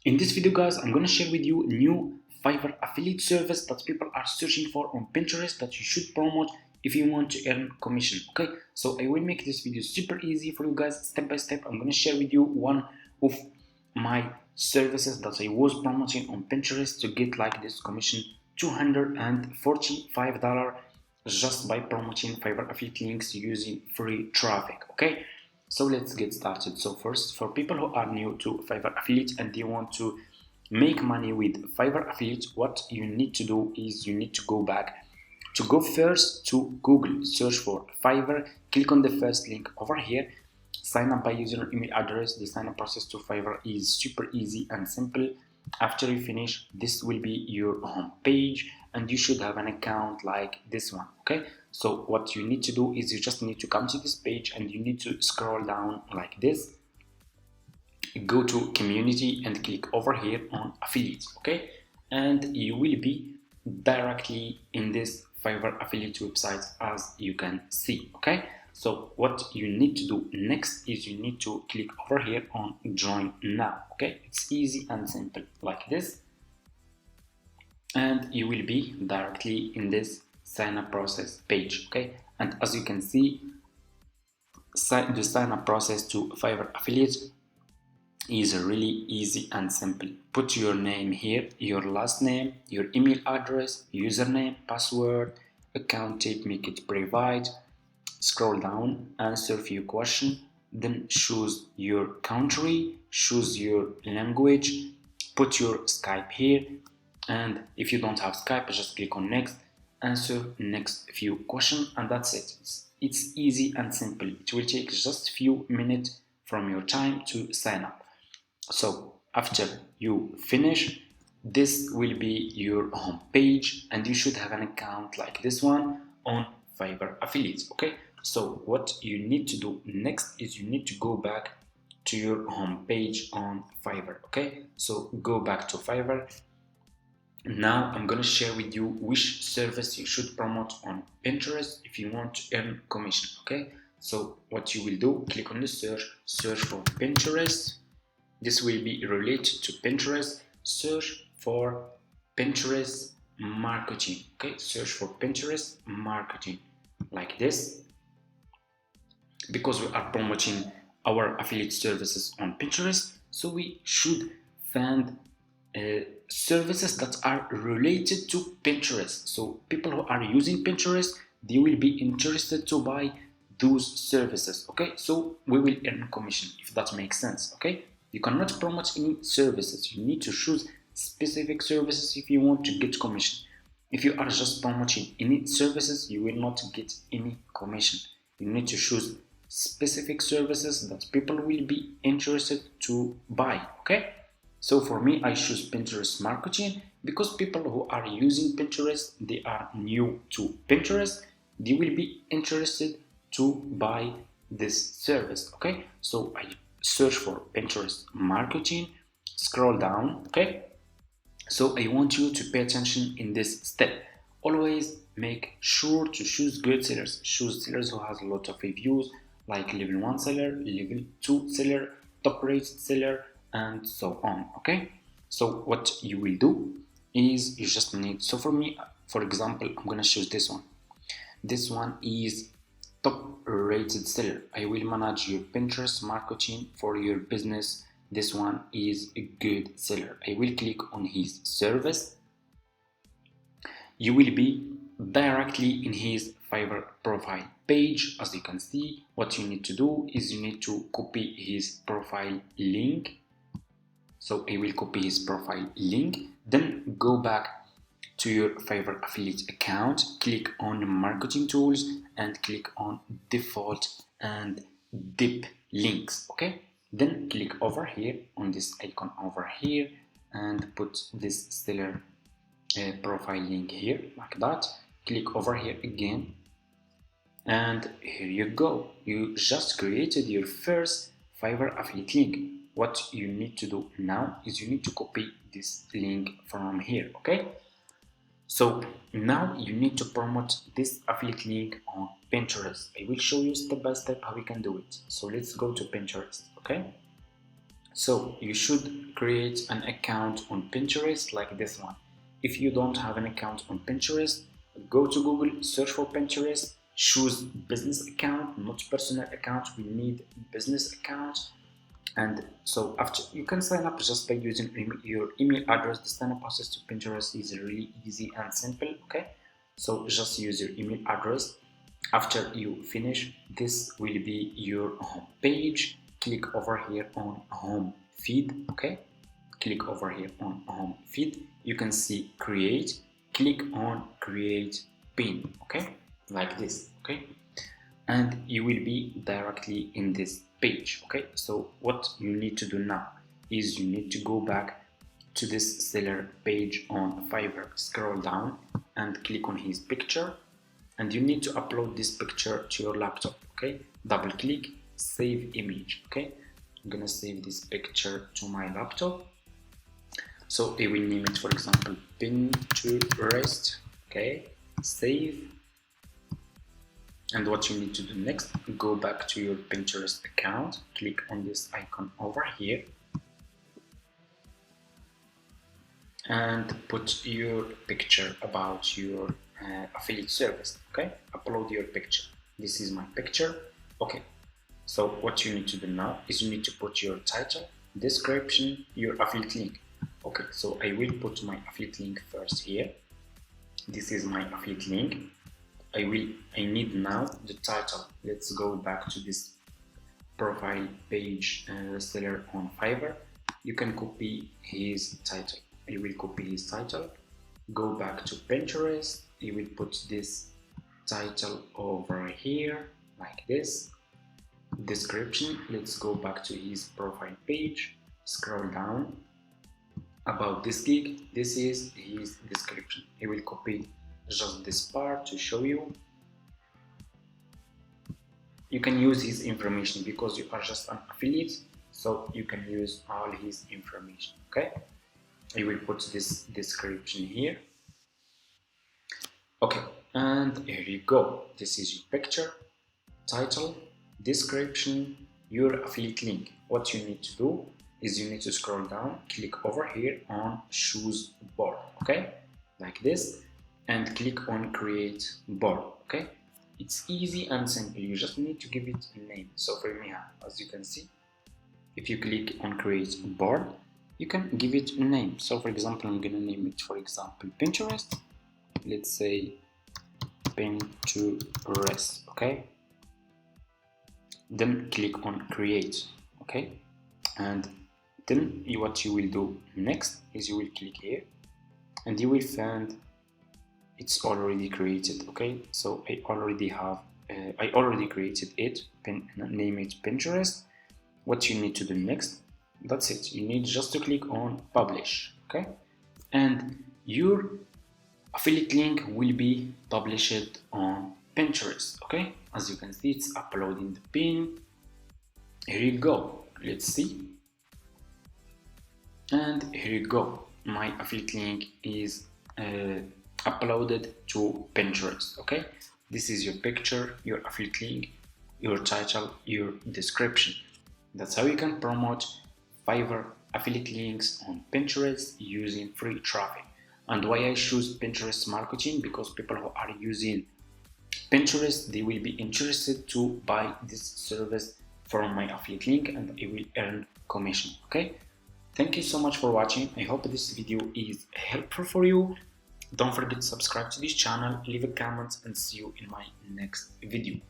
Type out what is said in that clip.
In this video guys, I'm gonna share with you new Fiverr affiliate service that people are searching for on Pinterest that you should promote if you want to earn commission. Okay, so I will make this video super easy for you guys, step by step. I'm gonna share with you one of my services that I was promoting on Pinterest to get like this commission $245 just by promoting Fiverr affiliate links using free traffic. Okay, so let's get started. So first, for people who are new to Fiverr affiliate and they want to make money with Fiverr affiliate, what you need to do is you need to go first to Google, search for Fiverr, click on the first link over here, sign up by using your email address. The sign up process to Fiverr is super easy and simple. After you finish, this will be your home page and you should have an account like this one. Okay, so what you need to do is you just need to come to this page and you need to scroll down like this, go to community and click over here on affiliates. Okay, and you will be directly in this Fiverr affiliate website as you can see. Okay, so what you need to do next is you need to click over here on join now. Okay, it's easy and simple like this, and you will be directly in this sign up process page. Okay, and as you can see, the sign up process to Fiverr affiliate is really easy and simple. Put your name here, your last name, your email address, username, password, account type, make it private. Scroll down, answer few questions, then choose your country, choose your language, put your Skype here, and if you don't have Skype, just click on next, answer next few questions, and that's it. It's easy and simple. It will take just few minutes from your time to sign up. So after you finish, this will be your home page and you should have an account like this one on Fiverr affiliates. Okay, so what you need to do next is you need to go back to your home page on Fiverr. Okay, so go back to Fiverr. Now I'm gonna share with you which service you should promote on Pinterest if you want to earn commission. Okay, so what you will do, click on the search for Pinterest. This will be related to Pinterest. Search for Pinterest marketing. Okay, search for Pinterest marketing like this, because we are promoting our affiliate services on Pinterest, so we should find services that are related to Pinterest. So people who are using Pinterest, they will be interested to buy those services. Okay, so we will earn commission, if that makes sense. Okay, you cannot promote any services. You need to choose specific services if you want to get commission. If you are just promoting any services, you will not get any commission. You need to choose specific services that people will be interested to buy. Okay, so for me, I choose Pinterest marketing because people who are using Pinterest, they are new to Pinterest, they will be interested to buy this service. Okay, so I search for Pinterest marketing, scroll down. Okay, so I want you to pay attention in this step. Always make sure to choose good sellers. Choose sellers who has a lot of reviews, like level 1 seller, level 2 seller, top rated seller, and so on. Okay, so what you will do is you just need, so for me, for example, I'm gonna choose this one. This one is top rated seller. I will manage your Pinterest marketing for your business. This one is a good seller. I will click on his service. You will be directly in his Fiverr profile page. As you can see, what you need to do is you need to copy his profile link. So I will copy his profile link, then go back to your Fiverr affiliate account, click on marketing tools and click on default and dip links. Okay, then click over here on this icon over here and put this seller profile link here like that. Click over here again and here you go. You just created your first Fiverr affiliate link. What you need to do now is you need to copy this link from here. Okay, so now you need to promote this affiliate link on Pinterest. I will show you step by step how we can do it. So let's go to Pinterest. Okay, So you should create an account on Pinterest like this one. If you don't have an account on Pinterest, go to Google, search for Pinterest, choose business account, not personal account. We need business account. And so after, you can sign up just by using your email address. The sign up process to Pinterest is really easy and simple. Okay, so just use your email address. After you finish, this will be your home page. Click over here on home feed. Okay, click over here on home feed. You can see create. Click on create pin. Okay, like this. Okay, and you will be directly in this page. Okay, so what you need to do now is you need to go back to this seller page on Fiverr, scroll down and click on his picture, and you need to upload this picture to your laptop. Okay, double click, save image. Okay, I'm gonna save this picture to my laptop, so I will name it, for example, Pinterest. Okay, save. And what you need to do next, go back to your Pinterest account, click on this icon over here, and put your picture about your affiliate service. Okay, upload your picture. This is my picture. Okay, so what you need to do now is you need to put your title, description, your affiliate link. Okay, so I will put my affiliate link first here. This is my affiliate link. I need now the title. Let's go back to this profile page seller on Fiverr. You can copy his title. I will copy his title. Go back to Pinterest. I will put this title over here like this. Description. Let's go back to his profile page. Scroll down. About this gig, this is his description. I will copy just this part to show you. You can use his information because you are just an affiliate, so you can use all his information. Okay, I will put this description here. Okay, and here you go. This is your picture, title, description, your affiliate link. What you need to do is you need to scroll down, click over here on choose board. Okay, like this, and click on create board. Okay, it's easy and simple. You just need to give it a name. So for me, as you can see, if you click on create board, you can give it a name. So for example, I'm gonna name it, for example, Pinterest. Let's say Pinterest. Okay, then click on create. Okay, and then what you will do next is you will click here and you will find it's already created. Okay, so I already created it. Name it Pinterest. What you need to do next, that's it. You need just to click on publish. Okay, and your affiliate link will be published on Pinterest. Okay, as you can see, it's uploading the pin. Here you go. Let's see. And here you go. My affiliate link is uploaded to Pinterest. Okay, this is your picture, your affiliate link, your title, your description. That's how you can promote Fiverr affiliate links on Pinterest using free traffic. And why I choose Pinterest marketing, because people who are using Pinterest, they will be interested to buy this service from my affiliate link, and I will earn commission. Okay, thank you so much for watching. I hope this video is helpful for you. Don't forget to subscribe to this channel, leave a comment, and see you in my next video.